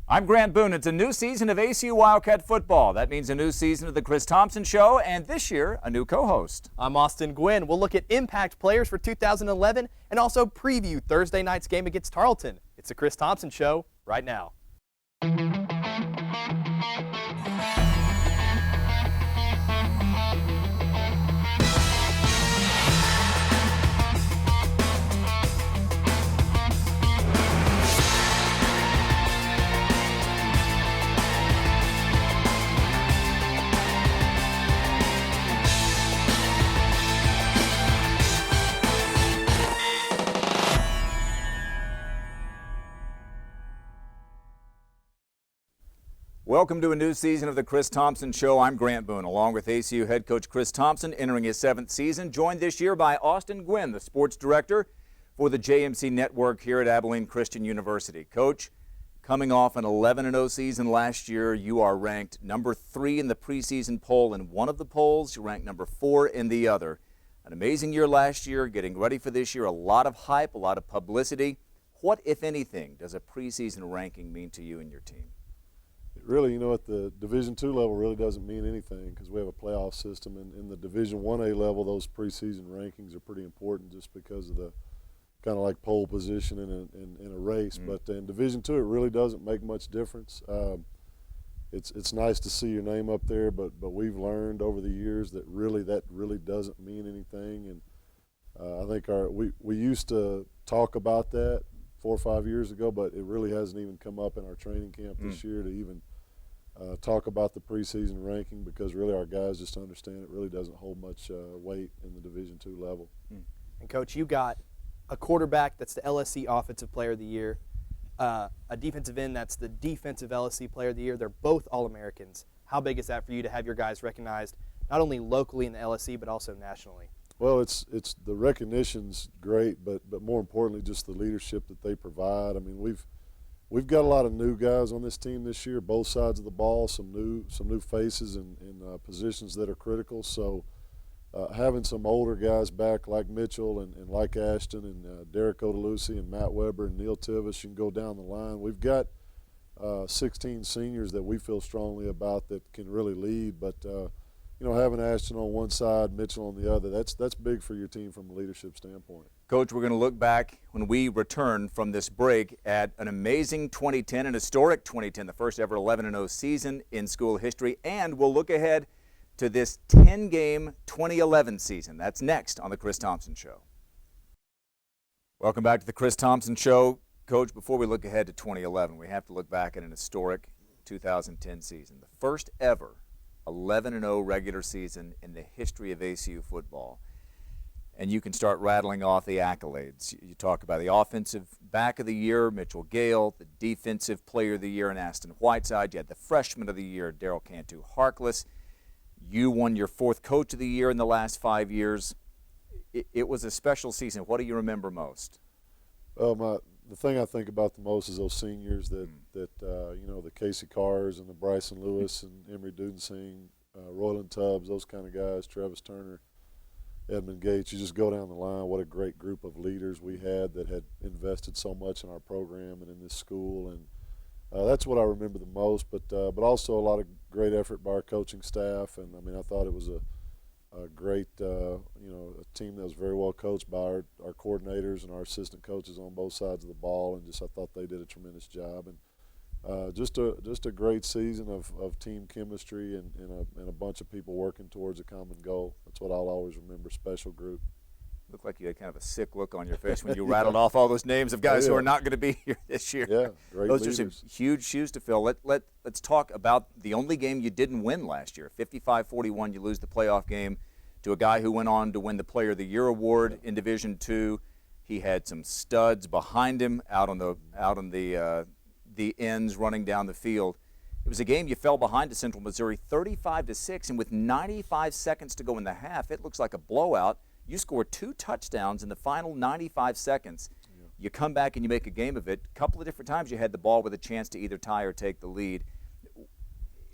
I'm Grant Boone. It's a new season of ACU Wildcat football. That means a new season of the Chris Thomsen Show, and this year, a new co-host. I'm Austin Gwynn. We'll look at impact players for 2011 and also preview Thursday night's game against Tarleton. It's the Chris Thomsen Show right now. Welcome to a new season of the Chris Thomsen Show. I'm Grant Boone, along with ACU head coach Chris Thomsen, entering his 7th season, joined this year by Austin Gwynn, the sports director for the JMC Network here at Abilene Christian University. Coach, coming off an 11-0 season last year, you are ranked number 3 in the preseason poll in one of the polls. You ranked number 4 in the other. An amazing year last year, getting ready for this year, a lot of hype, a lot of publicity. What, if anything, does a preseason ranking mean to you and your team? Really, you know, at the Division II level really doesn't mean anything because we have a playoff system. And in the Division 1A level, those preseason rankings are pretty important just because of the kind of like pole position in a race. But in Division II, it really doesn't make much difference. It's nice to see your name up there, but we've learned over the years that really doesn't mean anything. And I think we used to talk about that 4 or 5 years ago, but it really hasn't even come up in our training camp this year to even talk about the preseason ranking because really our guys just understand it really doesn't hold much weight in the Division II level. And Coach, you got a quarterback that's the LSC Offensive Player of the Year, a defensive end that's the Defensive LSC Player of the Year. They're both All-Americans. How big is that for you to have your guys recognized not only locally in the LSC but also nationally? Well, it's the recognition's great, but more importantly, just the leadership that they provide. I mean, we've got a lot of new guys on this team this year, both sides of the ball, some new faces in positions that are critical. So having some older guys back like Mitchell and like Ashton and Derek Odelusi and Matt Weber and Neil Tivis, you can go down the line. We've got 16 seniors that we feel strongly about that can really lead, but you know, having Ashton on one side, Mitchell on the other, that's big for your team from a leadership standpoint. Coach, we're going to look back when we return from this break at an amazing 2010, an historic 2010, the first ever 11-0 season in school history, and we'll look ahead to this 10-game 2011 season. That's next on the Chris Thomsen Show. Welcome back to the Chris Thomsen Show. Coach, before we look ahead to 2011, we have to look back at an historic 2010 season, the first ever 11-0 regular season in the history of ACU football. And you can start rattling off the accolades. You talk about the offensive back of the year, Mitchell Gale, the defensive player of the year in Aston Whiteside. You had the freshman of the year, Daryl Cantu Harkless. You won your 4th coach of the year in the last 5 years. It was a special season. What do you remember most? Well, the thing I think about the most is those seniors that you know, the Casey Carrs and the Bryson Lewis and Emery Dudensing, Royland Tubbs, those kind of guys, Travis Turner, Edmund Gates. You just go down the line. What a great group of leaders we had that had invested so much in our program and in this school, and that's what I remember the most. But also a lot of great effort by our coaching staff, and I mean I thought it was a great, you know, a team that was very well coached by our coordinators and our assistant coaches on both sides of the ball, and I thought they did a tremendous job. And just a great season of team chemistry and a bunch of people working towards a common goal. That's what I'll always remember. Special group. Looked like you had kind of a sick look on your face when you rattled off all those names of guys who are not going to be here this year. Yeah, great Those leaders. are some huge shoes to fill. Let's talk about the only game you didn't win last year. 55-41, you lose the playoff game to a guy who went on to win the Player of the Year award in Division II. He had some studs behind him out on the ends running down the field. It was a game you fell behind to Central Missouri 35-6, and with 95 seconds to go in the half, it looks like a blowout. You scored 2 touchdowns in the final 95 seconds. Yeah. You come back and you make a game of it. A couple of different times you had the ball with a chance to either tie or take the lead.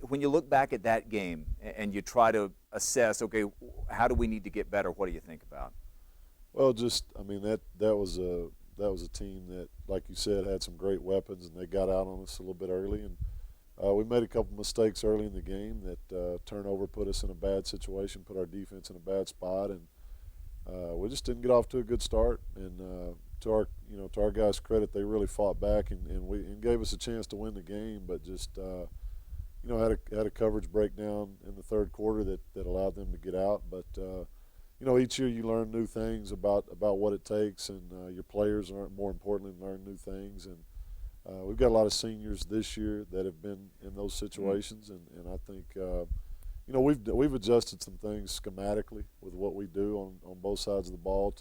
When you look back at that game and you try to assess, okay, how do we need to get better, what do you think about? Well, I mean, that was was a team that, like you said, had some great weapons, and they got out on us a little bit early. And we made a couple mistakes early in the game that turnover put us in a bad situation, put our defense in a bad spot, and we just didn't get off to a good start. And to our guys' credit, they really fought back and gave us a chance to win the game, but just had a coverage breakdown in the third quarter that allowed them to get out. But each year you learn new things about what it takes, and your players more importantly learn new things. And we've got a lot of seniors this year that have been in those situations, and I think we've adjusted some things schematically with what we do on both sides of the ball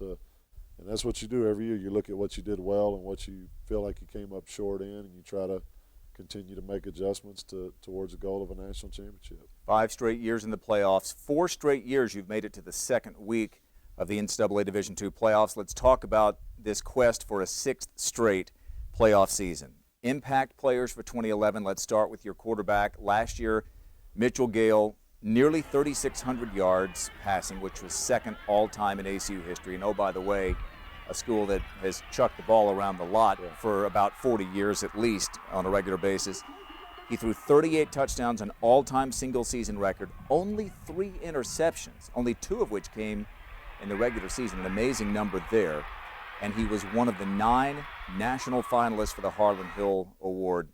and that's what you do every year. You look at what you did well and what you feel like you came up short in, and you try to continue to make adjustments towards the goal of a national championship. 5 straight years in the playoffs, 4 straight years you've made it to the second week of the NCAA Division II playoffs. Let's talk about this quest for a 6th straight playoff season. Impact players for 2011. Let's start with your quarterback. Last year, Mitchell Gale, nearly 3,600 yards passing, which was second all-time in ACU history. And oh, by the way, a school that has chucked the ball around the lot for about 40 years at least on a regular basis. He threw 38 touchdowns, an all-time single-season record, only 3 interceptions, only 2 of which came in the regular season, an amazing number there. And he was one of the 9 national finalists for the Harlan Hill Award.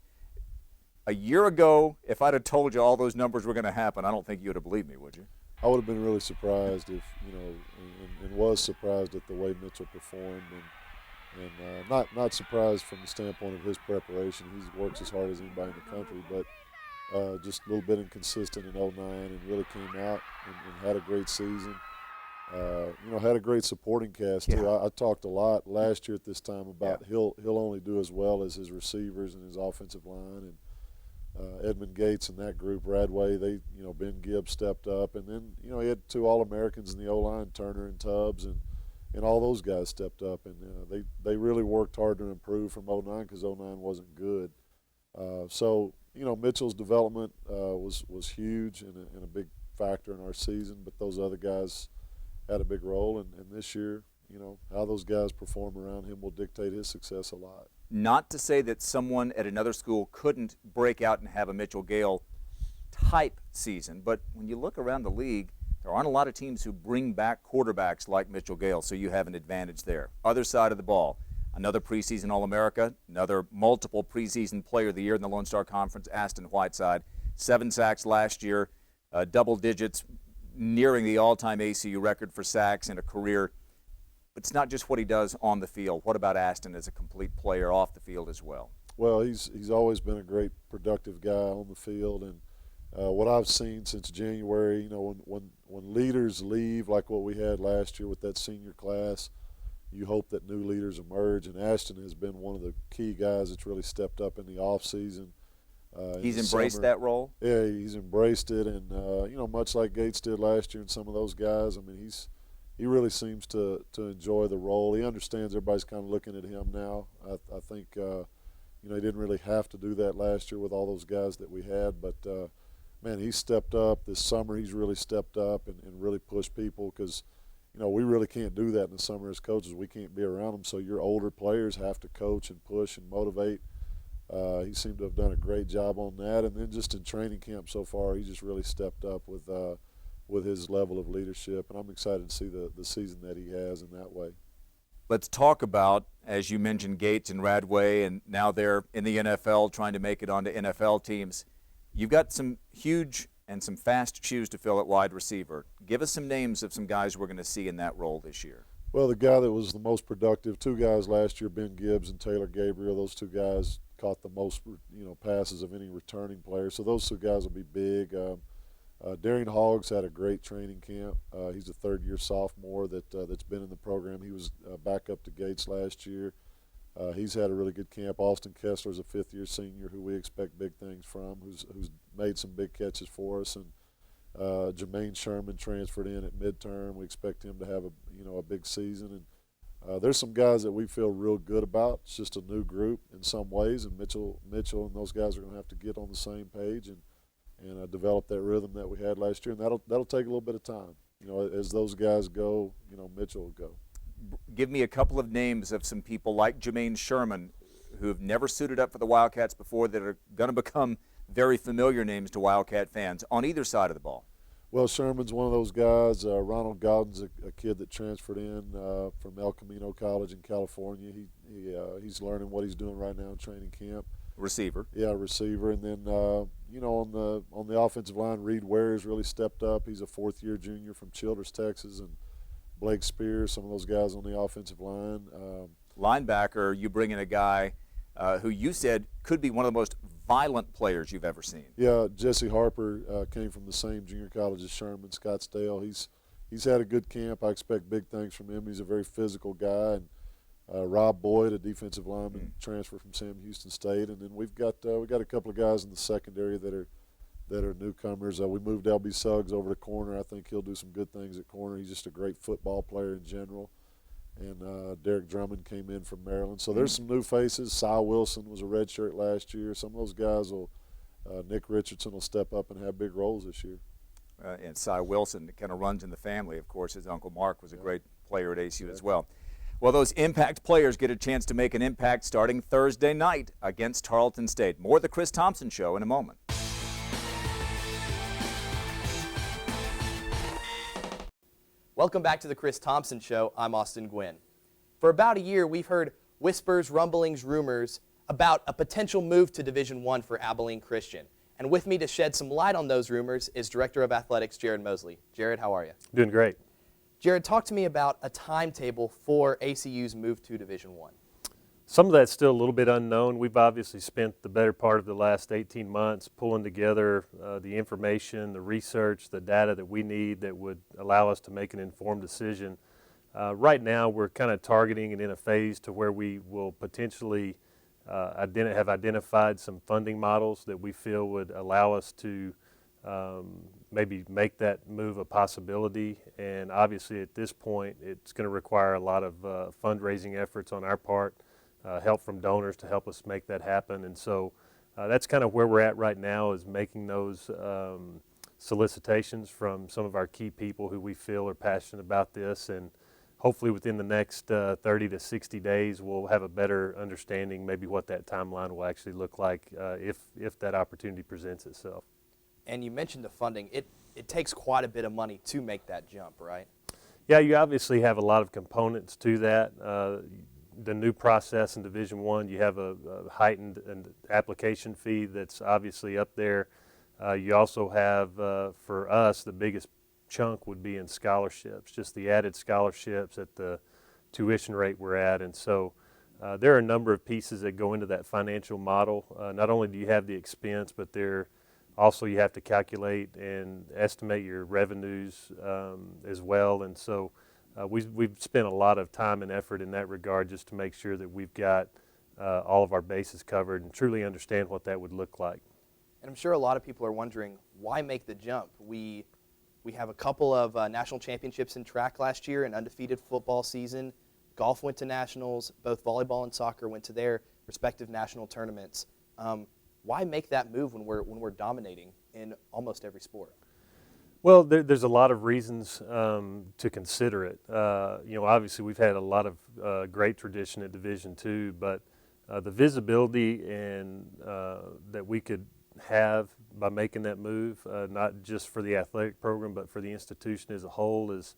A year ago, if I'd have told you all those numbers were going to happen, I don't think you would have believed me, would you? I would have been really surprised if, and was surprised at the way Mitchell performed, and not surprised from the standpoint of his preparation. He works as hard as anybody in the country, but just a little bit inconsistent in 09 and really came out and had a great season. Had a great supporting cast too. I talked a lot last year at this time about he'll only do as well as his receivers and his offensive line, and Edmund Gates and that group, Radway, Ben Gibbs stepped up, and then he had 2 All-Americans in the O-line, Turner and Tubbs, and all those guys stepped up, and they really worked hard to improve from 09 because 09 wasn't good. So Mitchell's development was huge and a big factor in our season, but those other guys had a big role, and this year, how those guys perform around him will dictate his success a lot. Not to say that someone at another school couldn't break out and have a Mitchell Gale type season, but when you look around the league, there aren't a lot of teams who bring back quarterbacks like Mitchell Gale, so you have an advantage there. Other side of the ball, another preseason All-America, another multiple preseason player of the year in the Lone Star Conference, Aston Whiteside, 7 sacks last year, double digits, nearing the all-time ACU record for sacks in a career. It's not just what he does on the field. What about Aston as a complete player off the field as well? Well, he's always been a great productive guy on the field, and what I've seen since January, when leaders leave like what we had last year with that senior class, you hope that new leaders emerge, and Ashton has been one of the key guys that's really stepped up in the off season. He's embraced that role? Yeah, he's embraced it, and much like Gates did last year and some of those guys, I mean, he really seems to enjoy the role. He understands everybody's kind of looking at him now. I think he didn't really have to do that last year with all those guys that we had, but man, he stepped up this summer. He's really stepped up and really pushed people because we really can't do that in the summer as coaches. We can't be around them, so your older players have to coach and push and motivate. He seemed to have done a great job on that, and then just in training camp so far, he just really stepped up with his level of leadership, and I'm excited to see the season that he has in that way. Let's talk about, as you mentioned, Gates and Radway, and now they're in the NFL trying to make it onto NFL teams. You've got some huge and some fast shoes to fill at wide receiver. Give us some names of some guys we're going to see in that role this year. Well, the guy that was the most productive, 2 guys last year, Ben Gibbs and Taylor Gabriel, those 2 guys caught the most passes of any returning player. So those 2 guys will be big. Darian Hoggs had a great training camp. He's a 3rd-year sophomore that's been in the program. He was back up to Gates last year. He's had a really good camp. Austin Kessler's a 5th-year senior who we expect big things from, who's made some big catches for us. And Jermaine Sherman transferred in at midterm. We expect him to have a big season. And there's some guys that we feel real good about. It's just a new group in some ways, and Mitchell and those guys are going to have to get on the same page and develop that rhythm that we had last year, and that'll take a little bit of time. As those guys go, Mitchell will go. give me a couple of names of some people like Jermaine Sherman who have never suited up for the Wildcats before that are going to become very familiar names to Wildcat fans on either side of the ball. Well, Sherman's one of those guys. Ronald Godden's a kid that transferred in from El Camino College in California. He's learning what he's doing right now in training camp. Receiver. Yeah, receiver. And then, on the offensive line, Reed Ware's really stepped up. He's a fourth-year junior from Childress, Texas, and Blake Spears, some of those guys on the offensive line. Linebacker, you bring in a guy who you said could be one of the most violent players you've ever seen. Yeah, Jesse Harper came from the same junior college as Sherman, Scottsdale. He's had a good camp. I expect big things from him. He's a very physical guy. And Rob Boyd, a defensive lineman, transfer from Sam Houston State. And then we've got a couple of guys in the secondary that are newcomers. We moved LB Suggs over to corner. I think he'll do some good things at corner. He's just a great football player in general. And Derek Drummond came in from Maryland. So there's some new faces. Cy Wilson was a redshirt last year. Some of those guys Nick Richardson will step up and have big roles this year. And Cy Wilson kind of runs in the family. Of course, his uncle Mark was a great player at ASU as well. Well, those impact players get a chance to make an impact starting Thursday night against Tarleton State. More of the Chris Thomsen Show in a moment. Welcome back to the Chris Thomsen Show. I'm Austin Gwynn. For about a year, we've heard whispers, rumblings, rumors about a potential move to Division I for Abilene Christian. And with me to shed some light on those rumors is Director of Athletics, Jared Mosley. Jared, how are you? Doing great. Jared, talk to me about a timetable for ACU's move to Division I. Some of that's still a little bit unknown. We've obviously spent the better part of the last 18 months pulling together the information, the research, the data that we need that would allow us to make an informed decision. Right now, we're kind of targeting and in a phase to where we will potentially have identified some funding models that we feel would allow us to maybe make that move a possibility. And obviously, at this point, it's going to require a lot of fundraising efforts on our part. Help from donors to help us make that happen. And so that's kind of where we're at right now, is making those solicitations from some of our key people who we feel are passionate about this. And hopefully within the next 30 to 60 days, we'll have a better understanding maybe what that timeline will actually look like if that opportunity presents itself. And you mentioned the funding. It takes quite a bit of money to make that jump, right? Yeah, you obviously have a lot of components to that. The new process in Division I, you have a heightened application fee that's obviously up there. You also have, for us, the biggest chunk would be in scholarships, just the added scholarships at the tuition rate we're at. And so there are a number of pieces that go into that financial model. Not only do you have the expense, but also you have to calculate and estimate your revenues as well. And so we've spent a lot of time and effort in that regard just to make sure that we've got all of our bases covered and truly understand what that would look like. And I'm sure a lot of people are wondering, why make the jump? We have a couple of national championships in track last year, an undefeated football season. Golf went to nationals. Both volleyball and soccer went to their respective national tournaments. Why make that move when we're dominating in almost every sport? Well, there's a lot of reasons to consider it. Obviously we've had a lot of great tradition at Division II, but the visibility and that we could have by making that move, not just for the athletic program, but for the institution as a whole, is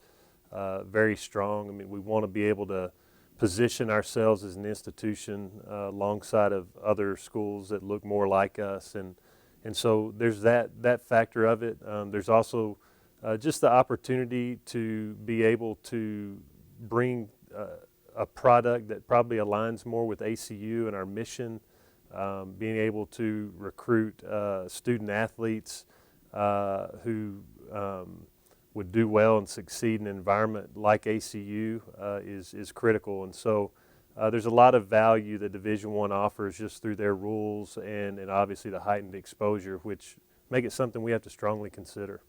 very strong. I mean, we want to be able to position ourselves as an institution alongside of other schools that look more like us, and so there's that factor of it. There's also just the opportunity to be able to bring a product that probably aligns more with ACU and our mission, being able to recruit student athletes who would do well and succeed in an environment like ACU is critical. And so there's a lot of value that Division I offers just through their rules and obviously the heightened exposure, which make it something we have to strongly consider.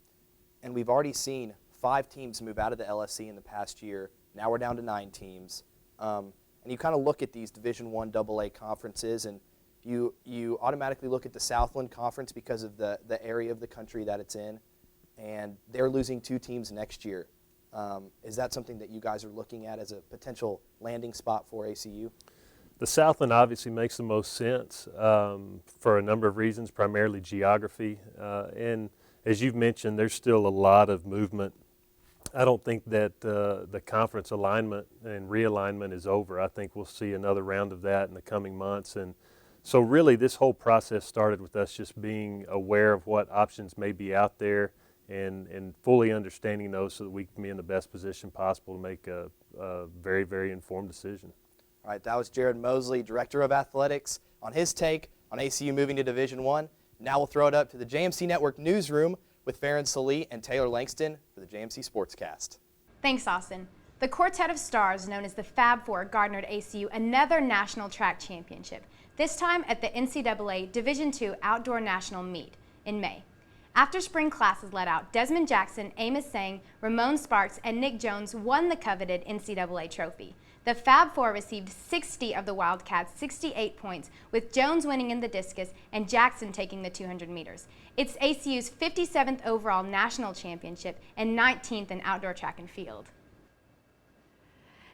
And we've already seen 5 teams move out of the LSC in the past year. Now we're down to 9 teams. And you kind of look at these Division I AA conferences, and you automatically look at the Southland Conference because of the area of the country that it's in, and they're losing 2 teams next year. Is that something that you guys are looking at as a potential landing spot for ACU? The Southland obviously makes the most sense for a number of reasons, primarily geography. And as you've mentioned, there's still a lot of movement. I don't think that the conference alignment and realignment is over. I think we'll see another round of that in the coming months. And so really this whole process started with us just being aware of what options may be out there and fully understanding those so that we can be in the best position possible to make a very, very informed decision. All right, that was Jared Mosley, Director of Athletics, on his take on ACU moving to Division I. Now we'll throw it up to the JMC Network newsroom with Farron Salee and Taylor Langston for the JMC Sportscast. Thanks, Austin. The quartet of stars known as the Fab Four garnered ACU another national track championship, this time at the NCAA Division II Outdoor National Meet in May. After spring classes let out, Desmond Jackson, Amos Sang, Ramon Sparks, and Nick Jones won the coveted NCAA trophy. The Fab Four received 60 of the Wildcats' 68 points, with Jones winning in the discus and Jackson taking the 200 meters. It's ACU's 57th overall national championship and 19th in outdoor track and field.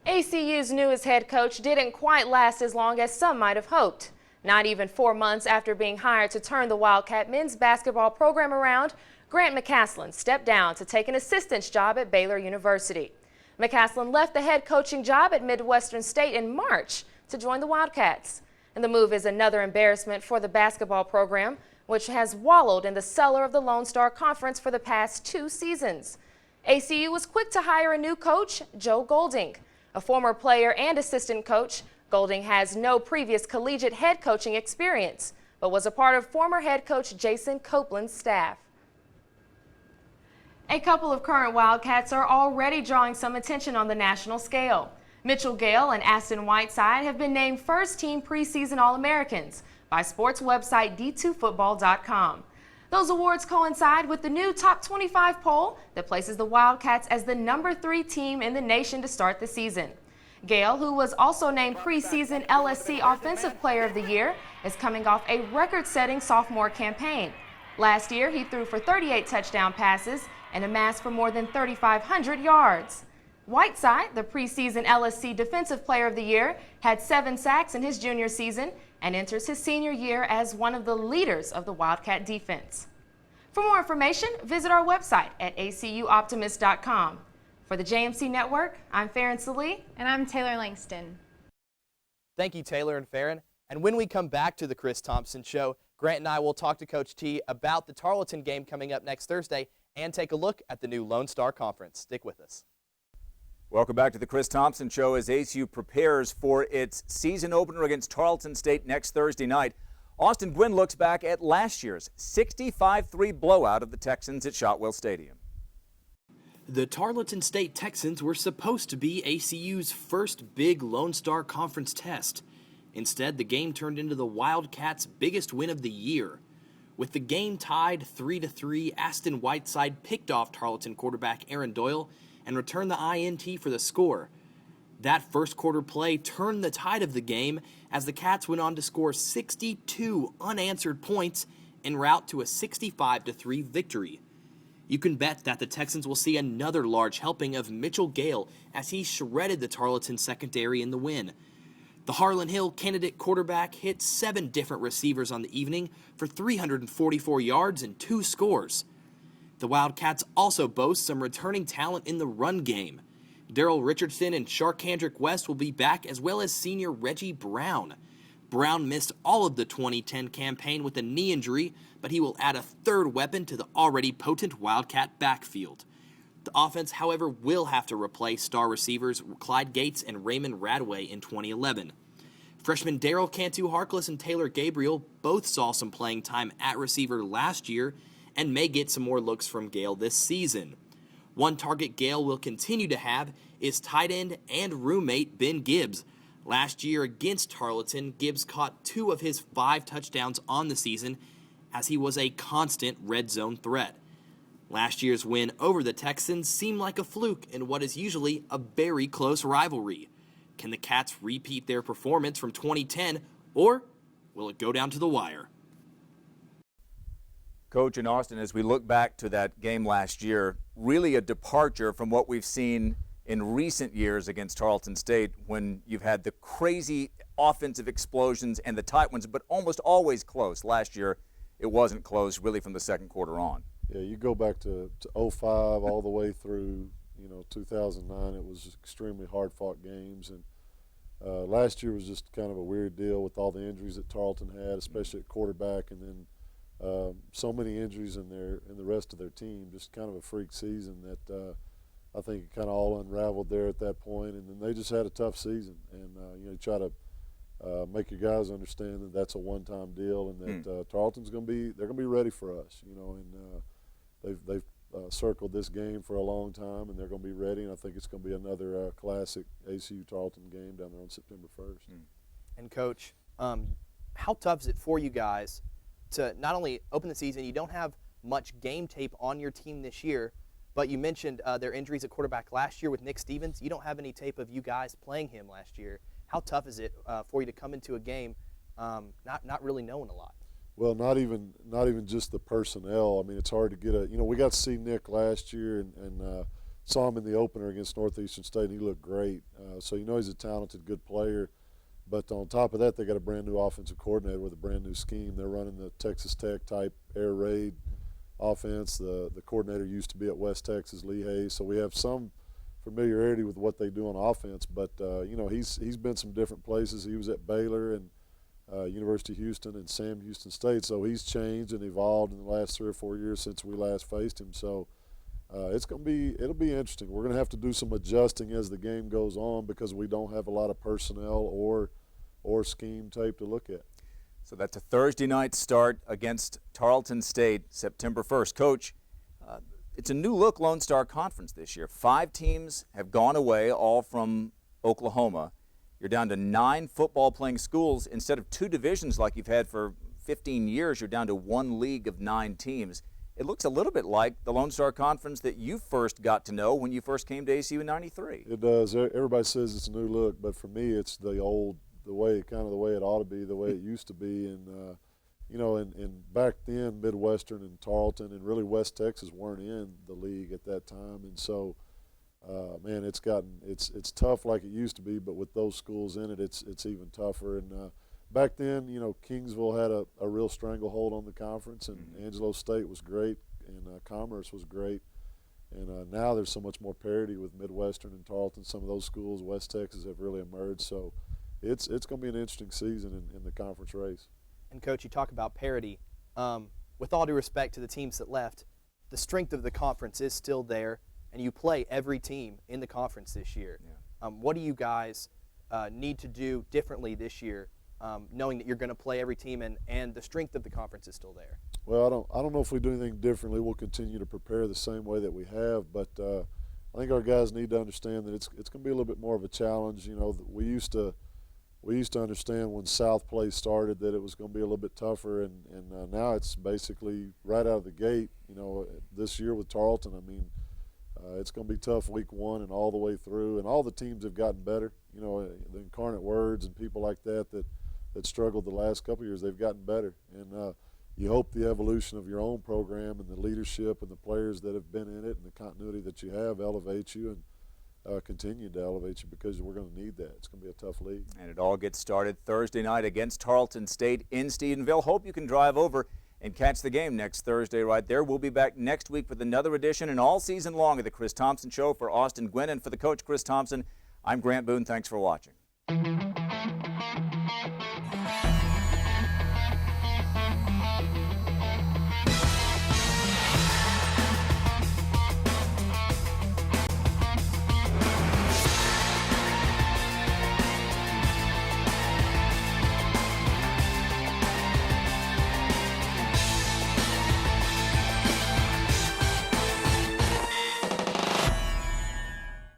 ACU's newest head coach didn't quite last as long as some might have hoped. Not even 4 months after being hired to turn the Wildcat men's basketball program around, Grant McCaslin stepped down to take an assistant's job at Baylor University. McCaslin left the head coaching job at Midwestern State in March to join the Wildcats. And the move is another embarrassment for the basketball program, which has wallowed in the cellar of the Lone Star Conference for the past 2 seasons. ACU was quick to hire a new coach, Joe Golding. A former player and assistant coach, Golding has no previous collegiate head coaching experience, but was a part of former head coach Jason Copeland's staff. A couple of current Wildcats are already drawing some attention on the national scale. Mitchell Gale and Aston Whiteside have been named first-team preseason All-Americans by sports website D2Football.com. Those awards coincide with the new Top 25 poll that places the Wildcats as the #3 team in the nation to start the season. Gale, who was also named preseason LSC Offensive Player of the Year, is coming off a record-setting sophomore campaign. Last year, he threw for 38 touchdown passes and amassed for more than 3,500 yards. Whiteside, the preseason LSC Defensive Player of the Year, had 7 sacks in his junior season and enters his senior year as one of the leaders of the Wildcat defense. For more information, visit our website at acuoptimist.com. For the JMC Network, I'm Farron Salee. And I'm Taylor Langston. Thank you, Taylor and Farron. And when we come back to the Chris Thomsen Show, Grant and I will talk to Coach T about the Tarleton game coming up next Thursday and take a look at the new Lone Star Conference. Stick with us. Welcome back to the Chris Thomsen Show as ACU prepares for its season opener against Tarleton State next Thursday night. Austin Gwynn looks back at last year's 65-3 blowout of the Texans at Shotwell Stadium. The Tarleton State Texans were supposed to be ACU's first big Lone Star Conference test. Instead, the game turned into the Wildcats' biggest win of the year. With the game tied 3-3, Aston Whiteside picked off Tarleton quarterback Aaron Doyle and returned the INT for the score. That first quarter play turned the tide of the game as the Cats went on to score 62 unanswered points en route to a 65-3 victory. You can bet that the Texans will see another large helping of Mitchell Gale as he shredded the Tarleton secondary in the win. The Harlan Hill candidate quarterback hit 7 different receivers on the evening for 344 yards and 2 scores. The Wildcats also boast some returning talent in the run game. Darrell Richardson and Sharkhandrick West will be back, as well as senior Reggie Brown. Brown missed all of the 2010 campaign with a knee injury, but he will add a third weapon to the already potent Wildcat backfield. The offense, however, will have to replace star receivers Clyde Gates and Raymond Radway in 2011. Freshmen Darrell Cantu Harkless and Taylor Gabriel both saw some playing time at receiver last year and may get some more looks from Gale this season. One target Gale will continue to have is tight end and roommate Ben Gibbs. Last year against Tarleton, Gibbs caught 2 of his 5 touchdowns on the season as he was a constant red zone threat. Last year's win over the Texans seemed like a fluke in what is usually a very close rivalry. Can the Cats repeat their performance from 2010, or will it go down to the wire? Coach, in Austin, as we look back to that game last year, really a departure from what we've seen in recent years against Tarleton State, when you've had the crazy offensive explosions and the tight ones, but almost always close. Last year, it wasn't close really from the second quarter on. Yeah, you go back to 05 all the way through, 2009. It was extremely hard-fought games, and last year was just kind of a weird deal with all the injuries that Tarleton had, especially at quarterback, and then so many injuries in the rest of their team. Just kind of a freak season that I think it kind of all unraveled there at that point, and then they just had a tough season. And you try to make your guys understand that that's a one-time deal, and that Tarleton's going to be ready for us. And they've circled this game for a long time, and they're going to be ready. And I think it's going to be another classic ACU Tarleton game down there on September 1st. And Coach, how tough is it for you guys to not only open the season? You don't have much game tape on your team this year, but you mentioned their injuries at quarterback last year with Nick Stevens. You don't have any tape of you guys playing him last year. How tough is it for you to come into a game not really knowing a lot? Well, not even just the personnel. I mean, it's hard to get we got to see Nick last year and saw him in the opener against Northeastern State, and he looked great. So he's a talented, good player. But on top of that, they got a brand new offensive coordinator with a brand new scheme. They're running the Texas Tech type air raid offense. The coordinator used to be at West Texas, Lee Hayes. So we have some familiarity with what they do on offense. But he's been some different places. He was at Baylor and University of Houston and Sam Houston State. So he's changed and evolved in the last 3 or 4 years since we last faced him. So it'll be interesting. We're going to have to do some adjusting as the game goes on because we don't have a lot of personnel or scheme tape to look at. So that's a Thursday night start against Tarleton State, September 1st. Coach, it's a new look Lone Star Conference this year. 5 teams have gone away, all from Oklahoma. You're down to 9 football-playing schools. Instead of 2 divisions like you've had for 15 years, you're down to 1 league of 9 teams. It looks a little bit like the Lone Star Conference that you first got to know when you first came to ACU in '93. It does. Everybody says it's a new look, but for me, it's the way it ought to be, the way it used to be. And and back then, Midwestern and Tarleton and really West Texas weren't in the league at that time, and so. It's tough like it used to be, but with those schools in it, it's even tougher. And back then, Kingsville had a real stranglehold on the conference, and Angelo State was great, and Commerce was great. And now there's so much more parity with Midwestern and Tarleton. Some of those schools, West Texas, have really emerged. So it's going to be an interesting season in the conference race. And Coach, you talk about parity. With all due respect to the teams that left, the strength of the conference is still there. And you play every team in the conference this year. Yeah. What do you guys need to do differently this year, knowing that you're going to play every team and the strength of the conference is still there? Well, I don't know if we do anything differently. We'll continue to prepare the same way that we have, but I think our guys need to understand that it's going to be a little bit more of a challenge. We used to understand when South Play started that it was going to be a little bit tougher, and now it's basically right out of the gate. This year with Tarleton, it's going to be tough week 1 and all the way through, and all the teams have gotten better. The Incarnate Words and people like that struggled the last couple of years, they've gotten better. And you hope the evolution of your own program and the leadership and the players that have been in it and the continuity that you have elevates you and continue to elevate you, because we're going to need that. It's going to be a tough league. And it all gets started Thursday night against Tarleton State in Stephenville. Hope you can drive over and catch the game next Thursday right there. We'll be back next week with another edition and all season long of the Chris Thomsen Show. For Austin Gwynn and for the coach, Chris Thomsen, I'm Grant Boone. Thanks for watching.